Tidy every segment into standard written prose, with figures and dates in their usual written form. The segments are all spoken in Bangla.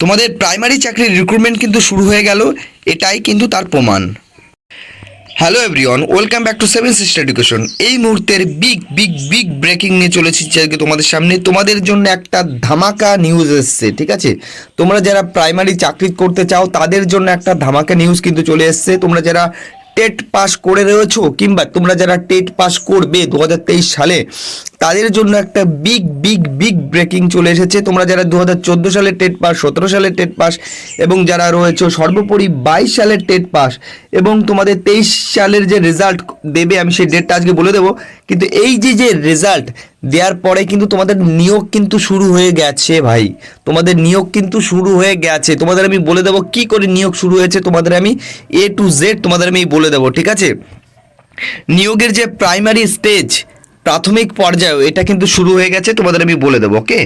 তোমাদের প্রাইমারি চাকরির রিক্রুটমেন্ট কিন্তু শুরু হয়ে গেল, এটাই কিন্তু তার প্রমাণ। Hello everyone, welcome back to seven sister education. এই মুহূর্তের বিগ ব্রেকিং নিয়ে চলে এসেছি আজকে তোমাদের সামনে। তোমাদের জন্য একটা ধামাকা নিউজ এসছে, ঠিক আছে? তোমরা যারা প্রাইমারি চাকরি করতে চাও তাদের জন্য একটা ধামাকা নিউজ কিন্তু চলে এসছে। তোমরা যারা টেট পাস করে রয়েছো কিংবা তোমরা যারা টেট পাস করবে 2023 সালে, তাদের জন্য একটা বিগ ব্রেকিং চলে এসেছে। তোমরা যারা 2014 সালে টেট পাস, 17 সালে টেট পাস এবং যারা রয়েছে সর্বোপরি 22 সালের টেট পাস এবং তোমাদের 23 সালের যে রেজাল্ট দেবে, আমি সেই ডেটটা আজকে বলে দেবো। কিন্তু এই যে রেজাল্ট দেওয়ার পরে কিন্তু তোমাদের নিয়োগ কিন্তু শুরু হয়ে গেছে ভাই, তোমাদের নিয়োগ কিন্তু শুরু হয়ে গেছে। তোমাদের আমি বলে দেবো কি করে নিয়োগ শুরু হয়েছে, তোমাদের আমি A to Z তোমাদের আমি বলে দেবো, ঠিক আছে? নিয়োগের যে প্রাইমারি স্টেজ, প্রাথমিক পর্যায়ে, এটা কিন্তু শুরু হয়ে গেছে, তোমাদের আমি বলে দেবো। ওকে,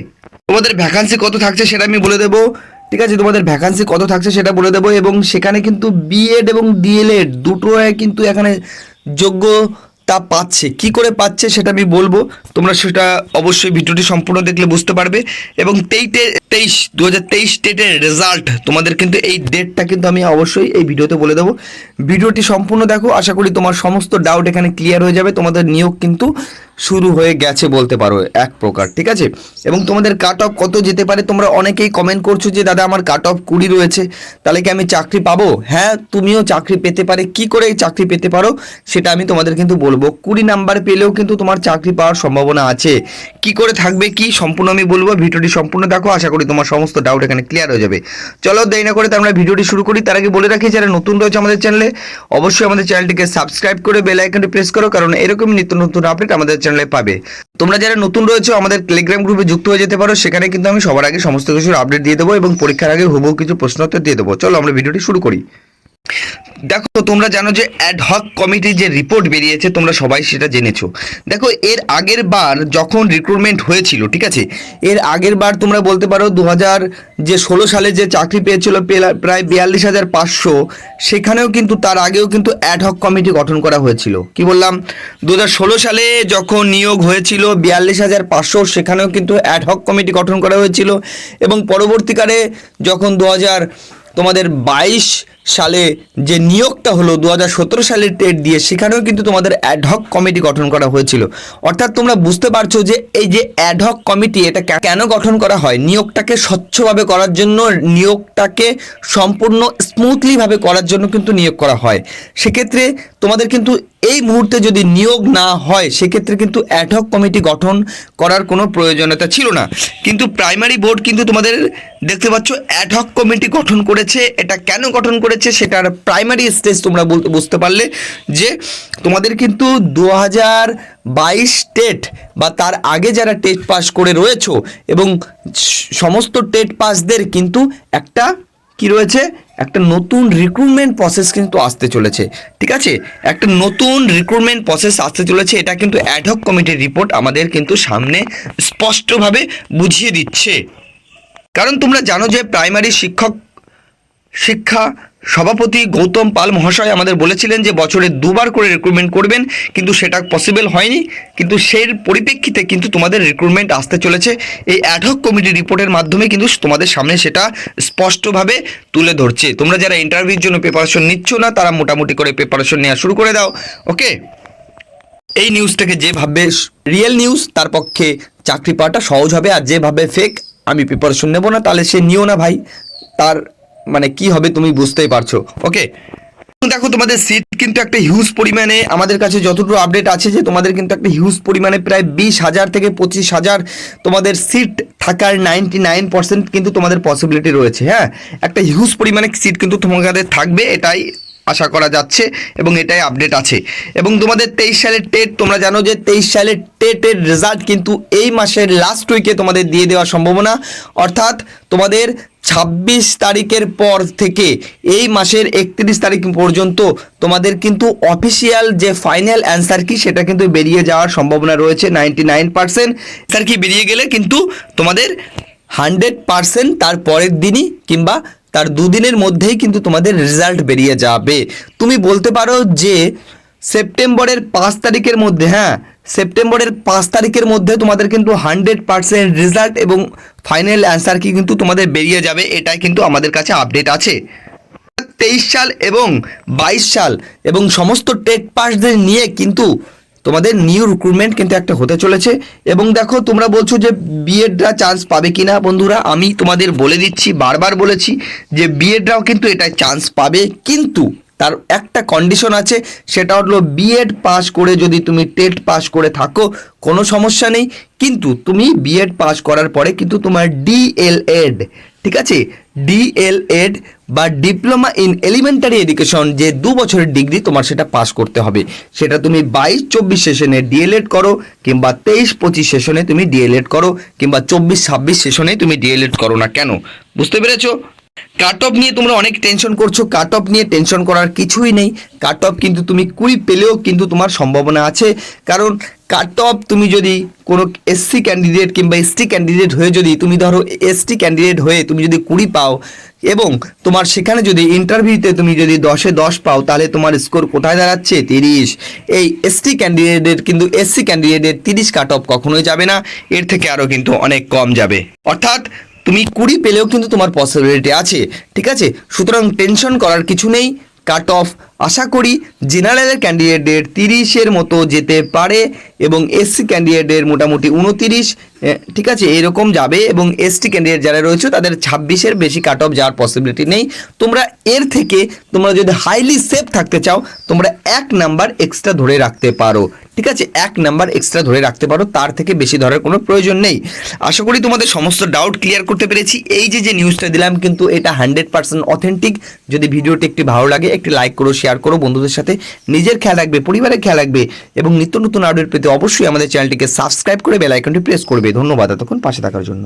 তোমাদের ভ্যাকান্সি কত থাকছে সেটা আমি বলে দেবো, ঠিক আছে? তোমাদের ভ্যাকান্সি কত থাকছে সেটা বলে দেবো এবং সেখানে কিন্তু বিএড এবং ডিএলএড দুটো কিন্তু এখানে যোগ্যতা পাচ্ছে। কি করে পাচ্ছে সেটা আমি বলবো, তোমরা সেটা অবশ্যই ভিডিওটি সম্পূর্ণ দেখলে বুঝতে পারবে। এবং 2023 টেটের রেজাল্ট তোমাদের কিন্তু এই ডেটটা কিন্তু আমি অবশ্যই এই ভিডিওতে বলে দেবো। ভিডিওটি সম্পূর্ণ দেখো, আশা করি তোমার সমস্ত ডাউট এখানে ক্লিয়ার হয়ে যাবে। তোমাদের নিয়োগ কিন্তু শুরু হয়ে গেছে বলতে পারো এক প্রকার, ঠিক আছে? এবং তোমাদের কাট অফ কত যেতে পারে, তোমরা অনেকেই কমেন্ট করছো যে দাদা আমার কাট অফ 20 রয়েছে, তাহলে কি আমি চাকরি পাবো? হ্যাঁ, তুমিও চাকরি পেতে পারে। কি করে চাকরি পেতে পারো সেটা আমি তোমাদের কিন্তু বলবো। 20 নাম্বার পেলেও কিন্তু তোমার চাকরি পাওয়ার সম্ভাবনা আছে। কি করে থাকবে কি সম্পূর্ণ আমি বলবো, ভিডিওটি সম্পূর্ণ দেখো, আশা করি তোমার সমস্ত ডাউট এখানে ক্লিয়ার হয়ে যাবে। চলো দেরি না করে আমরা ভিডিওটি শুরু করি। তার আগে বলে রাখি, যারা নতুন রয়েছে আমাদের চ্যানেলে, অবশ্যই আমাদের চ্যানেলটিকে সাবস্ক্রাইব করে বেল আইকনটি প্রেস করো, কারণ এরকম নিত্য নতুন আপডেট আমাদের চ্যানেলে পাবে। তোমরা যারা নতুন রয়েছে আমাদের টেলিগ্রাম গ্রুপে যুক্ত হয়ে যেতে পারো, সেখানে কিন্তু আমি সবার আগে সমস্ত কিছুর আপডেট দিয়ে দেবো এবং পরীক্ষার আগে হুবহু কিছু প্রশ্নোত্তর দিয়ে দেবো। চলো আমরা ভিডিওটি শুরু করি। দেখো, তোমরা জানো যে অ্যাডহক কমিটির যে রিপোর্ট বেরিয়েছে, তোমরা সবাই সেটা জেনেছো। দেখো, এর আগের বার যখন রিক্রুটমেন্ট হয়েছিল, ঠিক আছে, এর আগের বার তোমরা বলতে পারো 2016 সালে যে চাকরি পেয়েছিল প্রায় 42,500, সেখানেও কিন্তু তার আগেও কিন্তু অ্যাডহক কমিটি গঠন করা হয়েছিল। কি বললাম? 2016 সালে যখন নিয়োগ হয়েছিল 42,500, সেখানেও কিন্তু অ্যাডহক কমিটি গঠন করা হয়েছিল। এবং পরবর্তীকালে যখন 2022 সালে যে নিয়োগটা হলো 2017 সালের টেট দিয়ে, সেখানেও কিন্তু তোমাদের অ্যাডহক কমিটি গঠন করা হয়েছিল। অর্থাৎ তোমরা বুঝতে পারছো যে এই যে অ্যাডহক কমিটি, এটা কেন গঠন করা হয়? নিয়োগটাকে স্বচ্ছভাবে করার জন্য, নিয়োগটাকে সম্পূর্ণ স্মুথলিভাবে করার জন্য কিন্তু নিয়োগ করা হয়। সেক্ষেত্রে তোমাদের কিন্তু এই মুহূর্তে যদি নিয়োগ না হয়, সেক্ষেত্রে কিন্তু অ্যাডহক কমিটি গঠন করার কোনো প্রয়োজনীয়তা ছিল না। কিন্তু প্রাইমারি বোর্ড কিন্তু তোমাদের দেখতে পাচ্ছ অ্যাডহক কমিটি গঠন করেছে। এটা কেন গঠন করেছে সেটার প্রাইমারি স্টেজ তোমরা বুঝতে পারলে যে তোমাদের কিন্তু 2022 টেট বা তার আগে যারা টেট পাস করে রয়েছো এবং সমস্ত টেট পাসদের কিন্তু একটা কি রয়েছে, একটা নতুন রিক্রুটমেন্ট প্রসেস কিন্তু আসতে চলেছে, ঠিক আছে? একটা নতুন রিক্রুটমেন্ট প্রসেস আসতে চলেছে। এটা কিন্তু অ্যাডহক কমিটির রিপোর্ট আমাদের কিন্তু সামনে স্পষ্টভাবে বুঝিয়ে দিচ্ছে। কারণ তোমরা জানো যে প্রাইমারি শিক্ষা সভাপতি গৌতম পাল মহাশয় আমাদের বলেছিলেন যে বছরে 2বার করে রিক্রুটমেন্ট করবেন, কিন্তু সেটা পসিবল হয়নি। কিন্তু সেই পরিপ্রেক্ষিতে কিন্তু তোমাদের রিক্রুটমেন্ট আসতে চলেছে। এই অ্যাডহক কমিটি রিপোর্টের মাধ্যমে কিন্তু তোমাদের সামনে সেটা স্পষ্টভাবে তুলে ধরছে। তোমরা যারা ইন্টারভিউর জন্য প্রিপারেশন নিচ্ছ না, তারা মোটামুটি করে প্রিপারেশন নেওয়া শুরু করে দাও। ওকে, এই নিউজটাকে যেভাবে রিয়েল নিউজ, তার পক্ষে চাকরি পাওয়াটা সহজ হবে। আর যেভাবে ফেক, আমি প্রিপারেশন নেবো না, তাহলে সে নিও না ভাই। তার মানে কি হবে তুমি বুঝতেই পারছো। ওকে, দেখো, তোমাদের সিট কিন্তু একটা হিউজ পরিমাণে, আমাদের কাছে যতটুকু আপডেট আছে যে তোমাদের কিন্তু একটা হিউজ পরিমাণে প্রায় 20,000 থেকে 25,000 তোমাদের সিট থাকার 99% কিন্তু তোমাদের পসিবিলিটি রয়েছে। হ্যাঁ, একটা হিউজ পরিমাণে সিট কিন্তু তোমাদের থাকবে, এটাই আশা করা যাচ্ছে এবং এটাই আপডেট আছে। এবং তোমাদের 23 সালের টেট, তোমরা জানো যে 23 সালের টেটের রেজাল্ট কিন্তু এই মাসের লাস্ট উইকে তোমাদের দিয়ে দেওয়ার সম্ভাবনা। অর্থাৎ তোমাদের 26 তারিখের পর থেকে এই মাসের 31 তারিখ পর্যন্ত তোমাদের কিন্তু অফিসিয়াল যে ফাইনাল অ্যান্সার কি, সেটা কিন্তু বেরিয়ে যাওয়ার সম্ভাবনা রয়েছে 99%। অ্যান্সার কি বেরিয়ে গেলে কিন্তু তোমাদের 100% তার পরের দিনই কিংবা তার 2 দিনের মধ্যেই কিন্তু তোমাদের রেজাল্ট বেরিয়ে যাবে। তুমি বলতে পারো যে সেপ্টেম্বরের 5 তারিখের মধ্যে, হ্যাঁ, সেপ্টেম্বরের 5 তারিখের মধ্যে তোমাদের কিন্তু 100% রেজাল্ট এবং ফাইনাল অ্যান্সার কি কিন্তু তোমাদের বেরিয়ে যাবে, এটাই কিন্তু আমাদের কাছে আপডেট আছে। 23 সাল এবং 22 সাল এবং সমস্ত টেট পাসদের নিয়ে কিন্তু তোমাদের নিউ রিক্রুটমেন্ট কিন্তু একটা হতে চলেছে। এবং দেখো তোমরা বলছো যে বিএডরা চান্স পাবে কিনা, বন্ধুরা আমি তোমাদের বলে দিচ্ছি, বারবার বলেছি যে বিএডরাও কিন্তু এটা চান্স পাবে, কিন্তু তার একটা কন্ডিশন আছে, সেটা হলো বিএড পাস করে যদি তুমি টেট পাস করে থাকো কোনো সমস্যা নেই, কিন্তু তুমি বিএড পাস করার পরে কিন্তু তোমার ডিএলএড, ঠিক আছে, ডিএলএড বা ডিপ্লোমা ইন এলিমেন্টারি এডুকেশন যে 2 বছরের ডিগ্রি তোমার সেটা পাস করতে হবে। সেটা তুমি 22-24 সেশনে ডিএলএড করো কিংবা 23-25 সেশনে তুমি ডিএলএড করো কিংবা 24-26 সেশনে তুমি ডিএলএড করো না কেন, বুঝতে পেরেছো? কাট অফ নিয়ে তোমরা অনেক টেনশন করছো, কাট অফ নিয়ে টেনশন করার কিছুই নেই। কাট অফ কিন্তু তুমি 20 পেলেও কিন্তু তোমার সম্ভাবনা আছে, কারণ কাট অফ তুমি যদি কোনো এসসি ক্যান্ডিডেট কিংবা এসটি ক্যান্ডিডেট হয়ে যদি তুমি ধরো এসটি ক্যান্ডিডেট হয়ে তুমি যদি 20 পাও এবং তোমার সেখানে যদি ইন্টারভিউতে তুমি যদি 10-এ 10 পাও, তাহলে তোমার স্কোর কোথায় দাঁড়াচ্ছে 30। এই এসটি ক্যান্ডিডেটের কিন্তু এসসি ক্যান্ডিডেটের 30 কাট অফ কখনোই যাবে না, এর থেকে আরও কিন্তু অনেক কম যাবে, অর্থাৎ তুমি 20 পেলেও কিন্তু তোমার পসিবিলিটি আছে, ঠিক আছে? সুতরাং টেনশন করার কিছু নেই। কাট অফ আশা করি জেনারেলের ক্যান্ডিডেটের 30-এর মতো যেতে পারে এবং এসসি ক্যান্ডিডেটের মোটামুটি 29, ঠিক আছে, এরকম যাবে, এবং এসটি ক্যান্ডিডেট যারা রয়েছে তাদের 26-এর বেশি কাট অফ যাওয়ার পসিবিলিটি নেই। তোমরা এর থেকে তোমরা যদি হাইলি সেফ থাকতে চাও তোমরা 1 নাম্বার এক্সট্রা ধরে রাখতে পারো, ঠিক আছে, 1 নাম্বার এক্সট্রা ধরে রাখতে পারো, তার থেকে বেশি ধরার কোনো প্রয়োজন নেই। আশা করি তোমাদের সমস্ত ডাউট ক্লিয়ার করতে পেরেছি। এই যে নিউজটা দিলাম কিন্তু এটা 100% অথেন্টিক। যদি ভিডিওটি একটি ভালো লাগে একটি লাইক করো, শেয়ার করো বন্ধুদের সাথে। নিজের খেয়াল রাখবে, পরিবারের খেয়াল রাখবে এবং নিত্য নতুন আপডেট পেতে অবশ্যই আমাদের চ্যানেলটিকে সাবস্ক্রাইব করে বেল আইকনটি প্রেস করবে। ধন্যবাদ এতক্ষণ পাশে থাকার জন্য।